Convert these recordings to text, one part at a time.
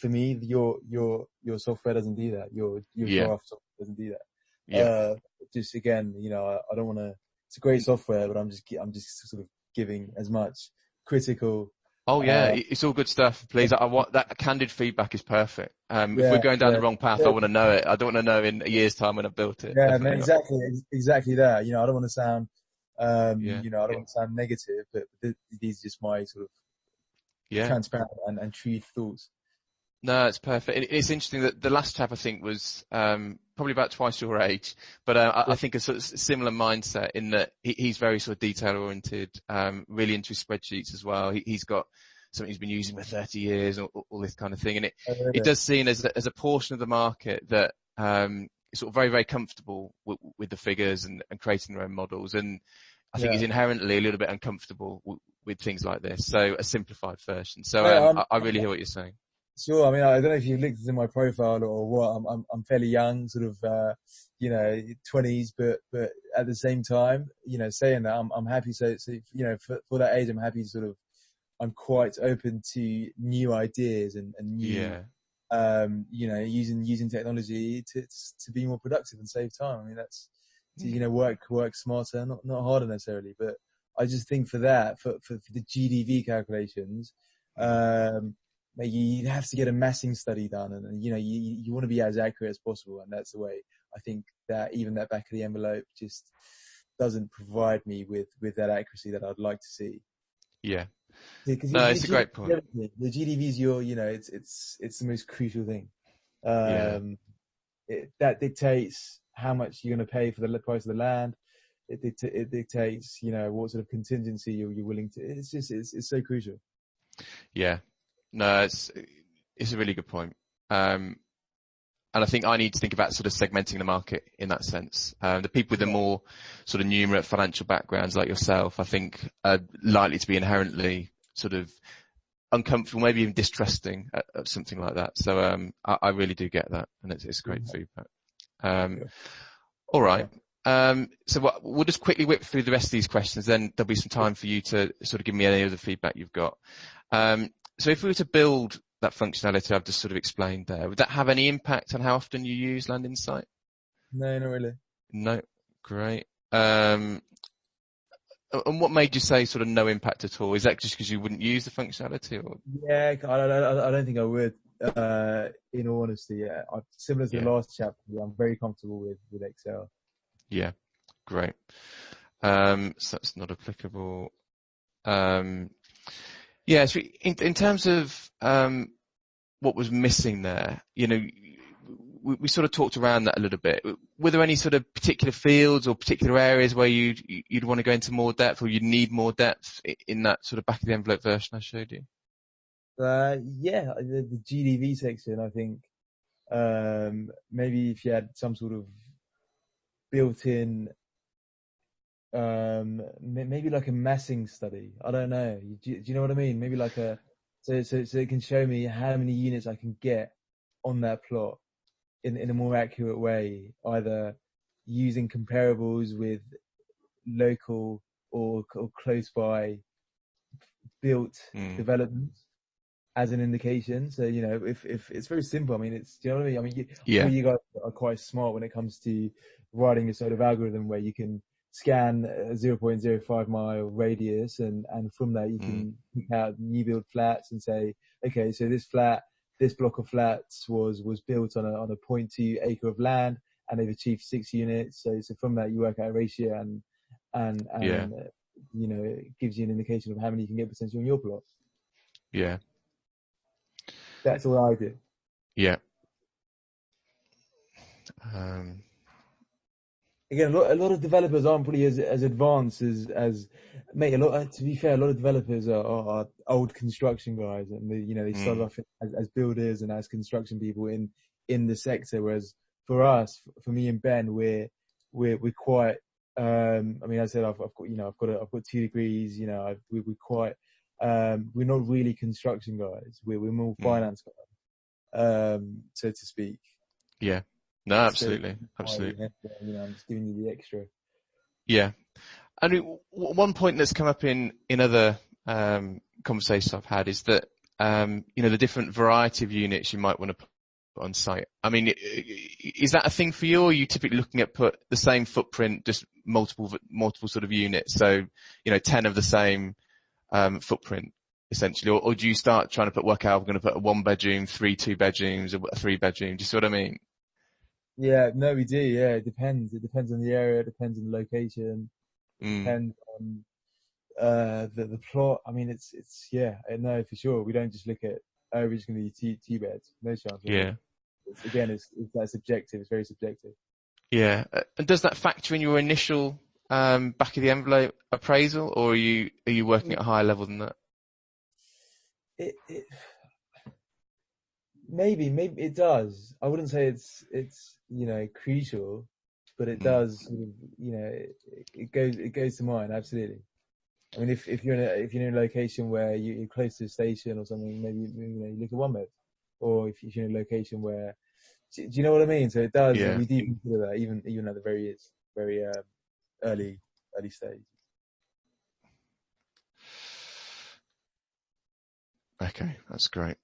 for me, your software doesn't do that. Your draft software doesn't do that. Yeah. Just again, I don't want to. It's a great software, but I'm just sort of giving as much critical. Oh yeah, it's all good stuff. Please, I want that candid feedback is perfect. If we're going down the wrong path, I want to know it. I don't want to know in a year's time when I've built it. Yeah, no, exactly that. I don't want to sound, I don't want to sound negative, but these are just my sort of transparent and true thoughts. No, it's perfect. It's interesting that the last chap I think was probably about twice your age, but I think a sort of similar mindset in that he's very sort of detail oriented, really into his spreadsheets as well. He's got something he's been using for 30 years, all this kind of thing, and it does seem as a portion of the market that is sort of very, very comfortable with the figures and creating their own models, and I think he's inherently a little bit uncomfortable with things like this. So a simplified version. So I really hear what you're saying. Sure. I mean, I don't know if you've looked at my profile or what. I'm fairly young, sort of, 20s, but at the same time, saying that I'm happy. So for that age, I'm happy to sort of, I'm quite open to new ideas and new, using technology to be more productive and save time. I mean, that's, work smarter, not harder necessarily, but I just think for that, for the GDV calculations, you'd have to get a massing study done, and you want to be as accurate as possible, and that's the way. I think that even that back of the envelope just doesn't provide me with that accuracy that I'd like to see. Yeah. No, it's a great point. The GDV is it's the most crucial thing. That dictates how much you're going to pay for the price of the land. It dictates, what sort of contingency you're willing to. It's so crucial. Yeah. No, it's a really good point. And I think I need to think about sort of segmenting the market in that sense. The people with the more sort of numerate financial backgrounds like yourself, I think are likely to be inherently sort of uncomfortable, maybe even distrusting of something like that. So, I really do get that, and it's great feedback. All right. So we'll just quickly whip through the rest of these questions, then there'll be some time for you to sort of give me any of the feedback you've got. So if we were to build that functionality I've just sort of explained there, would that have any impact on how often you use Land Insight? No, not really. No, great. And what made you say sort of no impact at all? Is that just because you wouldn't use the functionality? Or? Yeah, I don't think I would. In all honesty, similar to the last chapter, I'm very comfortable with Excel. Yeah, great. So that's not applicable. Yeah, so in terms of what was missing there, we sort of talked around that a little bit. Were there any sort of particular fields or particular areas where you'd want to go into more depth, or you'd need more depth in that sort of back of the envelope version I showed you? The GDV section, I think maybe if you had some sort of built-in, maybe like a massing study. I don't know. Do you know what I mean? Maybe like so it can show me how many units I can get on that plot in a more accurate way, either using comparables with local or close by built developments as an indication. So, if it's very simple, I mean, do you know what I mean? I mean, you guys are quite smart when it comes to writing a sort of algorithm where you can scan a 0.05 mile radius, and from that you can pick out new build flats and say, okay, so this block of flats was built on a 0.2 acre of land, and they've achieved 6 units. So from that you work out a ratio, and it gives you an indication of how many you can get potentially on your plot. Yeah. That's what I do. Yeah. Again, a lot of developers aren't probably as advanced as mate. To be fair, a lot of developers are old construction guys, and they started off as builders and as construction people in the sector. Whereas for us, for me and Ben, we're quite. I mean, I said I've got 2 degrees. We're quite. We're not really construction guys. We're more finance guys, so to speak. Yeah. No, absolutely. I'm just giving you the extra. Yeah. And one point that's come up in other conversations I've had is that the different variety of units you might want to put on site. I mean, is that a thing for you, or are you typically looking at put the same footprint, just multiple sort of units? So, 10 of the same footprint essentially, or do you start trying to work out, I'm going to put a 1-bedroom, 3 2-bedrooms, a 3-bedroom? Do you see what I mean? Yeah, no, we do. Yeah, it depends. It depends on the area. It depends on the location. It Mm. depends on the plot. I mean, it's yeah, no, for sure. We don't just look at, oh, we're just going to do two beds. No chance. Yeah. It's that subjective. It's very subjective. Yeah. And does that factor in your initial back of the envelope appraisal, or are you working at a higher level than that? It maybe it does. I wouldn't say it's crucial, but it does. Sort of, it goes to mind, absolutely. I mean, if you're in a location where you're close to a station or something, maybe you look at 1 bed, or if you're in a location where, do you know what I mean? So it does. Yeah. We do consider that even at the very early stage. Okay, that's great.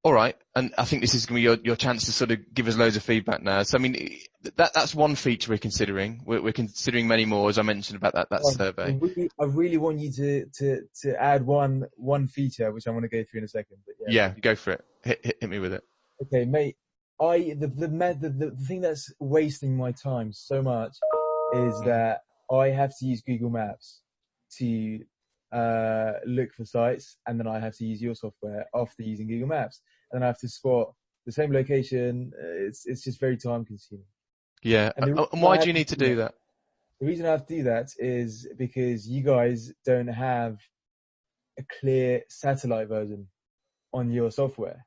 All right, and I think this is going to be your chance to sort of give us loads of feedback now. So, I mean, that's one feature we're considering. We're considering many more, as I mentioned about that survey. I really want you to add one feature, which I want to go through in a second. But yeah, go for it. Hit me with it. Okay, mate. The thing that's wasting my time so much is that I have to use Google Maps to look for sites, and then I have to use your software after using Google Maps, and I have to spot the same location. It's just very time consuming. Yeah. And why do you need to do that? The reason I have to do that is because you guys don't have a clear satellite version on your software.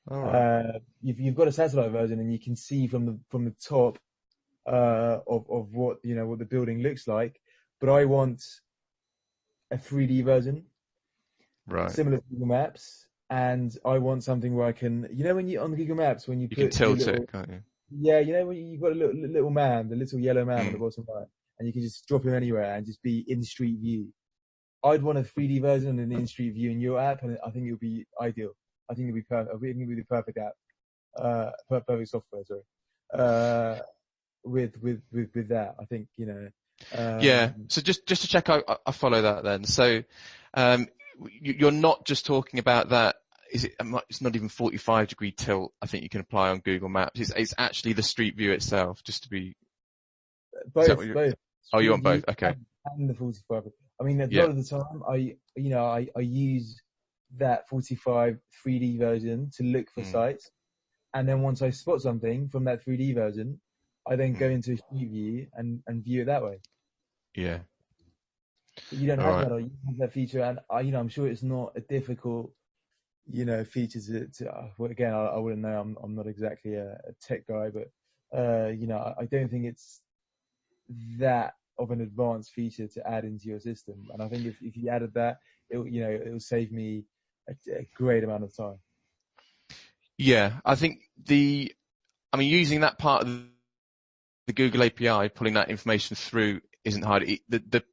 All right. You've got a satellite version, and you can see from the top of what what the building looks like, but I want a 3D version, right, similar to Google Maps, and I want something where I can, when you on the Google Maps, when you can tilt it, can't you? Yeah, when you've got a little man, the little yellow man on the bottom right, and you can just drop him anywhere and just be in street view. I'd want a 3D version and an in street view in your app, and I think it would be ideal. I think it'd be perfect. I think it'd be the perfect app, perfect software. Sorry, with that, I think yeah. So just to check, I follow that then. So, you're not just talking about that. It's not even 45-degree tilt. I think you can apply on Google Maps. It's actually the street view itself. Just to be both. Oh, you want both? Okay. And the 45. I mean, a lot of the time, I use that 45 3D version to look for sites, and then once I spot something from that 3D version, I then go into a street view and view it that way. Yeah. But you don't have that, or you have that feature, and I'm sure it's not a difficult, feature to well, again, I wouldn't know. I'm not exactly a tech guy, but I don't think it's that of an advanced feature to add into your system. And I think if you added that, it'll save me a great amount of time. Yeah, I think using that part of the Google API, pulling that information through isn't hard. The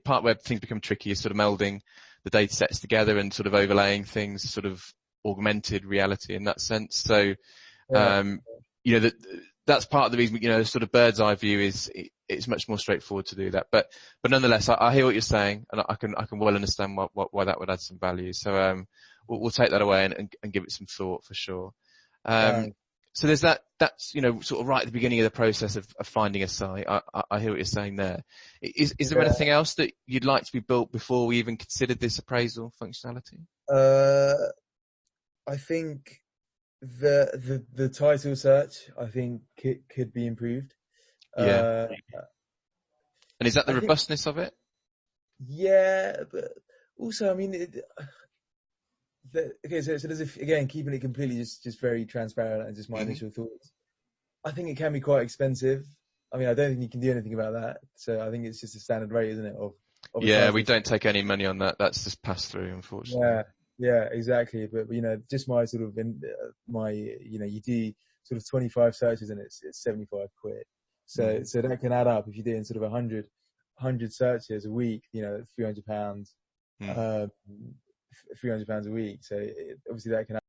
part where things become tricky is sort of melding the data sets together and sort of overlaying things, sort of augmented reality in that sense. So, that's part of the reason, sort of bird's eye view it's much more straightforward to do that. But nonetheless, I hear what you're saying, and I can well understand why that would add some value. So, we'll take that away and give it some thought for sure. So there's that's, sort of right at the beginning of the process of finding a site. I hear what you're saying there. Is there anything else that you'd like to be built before we even considered this appraisal functionality? I think the title search, I think could be improved. Yeah. And is that the robustness of it? Yeah, but also, I mean, okay, so there's again, keeping it completely just very transparent and just my initial thoughts. I think it can be quite expensive. I mean, I don't think you can do anything about that. So I think it's just a standard rate, isn't it? Yeah, we don't take any money on that. That's just pass through, unfortunately. Yeah, exactly. But just my sort of you do sort of 25 searches and it's 75 quid. So that can add up if you're doing sort of 100 searches a week. £300. £300 a week. So obviously that can